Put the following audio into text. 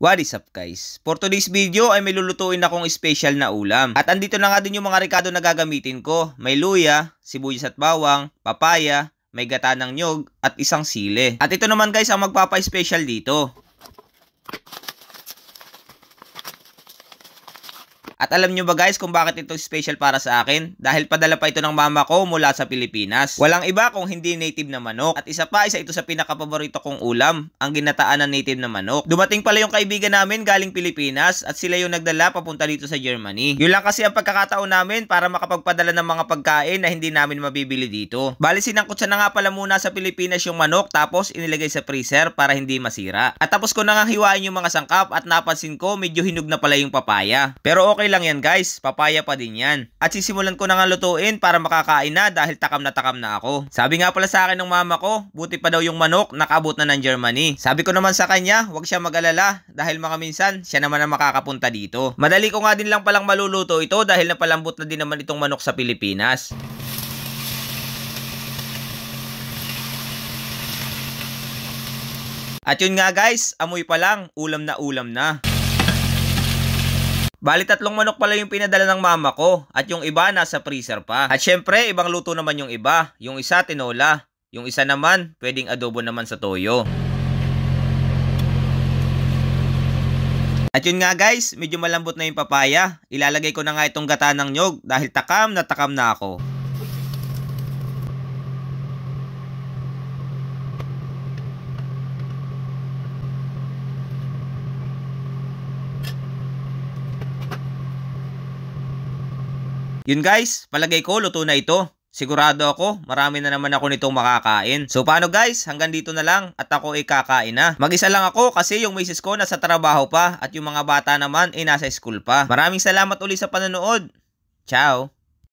What is up guys? For today's video ay may lulutuin akong special na ulam. At andito na nga din yung mga rekado na gagamitin ko. May luya, sibuyas at bawang, papaya, may gata ng nyog, at isang sili. At ito naman guys ang magpapa-special dito. At alam nyo ba guys kung bakit ito special para sa akin? Dahil padala pa ito ng mama ko mula sa Pilipinas. Walang iba kung hindi native na manok. At isa ito sa pinakapaborito kong ulam, ang ginataan na native na manok. Dumating pala yung kaibigan namin galing Pilipinas at sila yung nagdala papunta dito sa Germany. Yun lang kasi ang pagkakataon namin para makapagpadala ng mga pagkain na hindi namin mabibili dito. Bali sinangkot siya na nga pala muna sa Pilipinas yung manok tapos inilagay sa freezer para hindi masira. At tapos ko na nga hiwain yung mga sangkap at napansin ko medyo hinog na pala yung papaya. Pero okay lang yan guys, papaya pa din yan. At sisimulan ko na nga lutuin para makakain na dahil takam na ako. Sabi nga pala sa akin ng mama ko, buti pa daw yung manok nakaabot na ng Germany. Sabi ko naman sa kanya, huwag siya mag-alala dahil mga minsan siya naman ang makakapunta dito. Madali ko nga din lang palang maluluto ito dahil napalambot na din naman itong manok sa Pilipinas. At yun nga guys, amoy pa lang, ulam na ulam na. Bali 3 manok pala yung pinadala ng mama ko at yung iba nasa freezer pa. At syempre, ibang luto naman yung iba. Yung isa tinola, yung isa naman pwedeng adobo naman sa toyo. At yun nga guys, medyo malambot na yung papaya. Ilalagay ko na nga itong gata ng nyog dahil takam na ako. Yun guys, palagay ko luto na ito. Sigurado ako, marami na naman ako nitong makakain. So paano guys, hanggang dito na lang at ako ay kakain na. Mag-isa lang ako kasi yung misis ko nasa trabaho pa at yung mga bata naman ay nasa school pa. Maraming salamat ulit sa panonood. Ciao!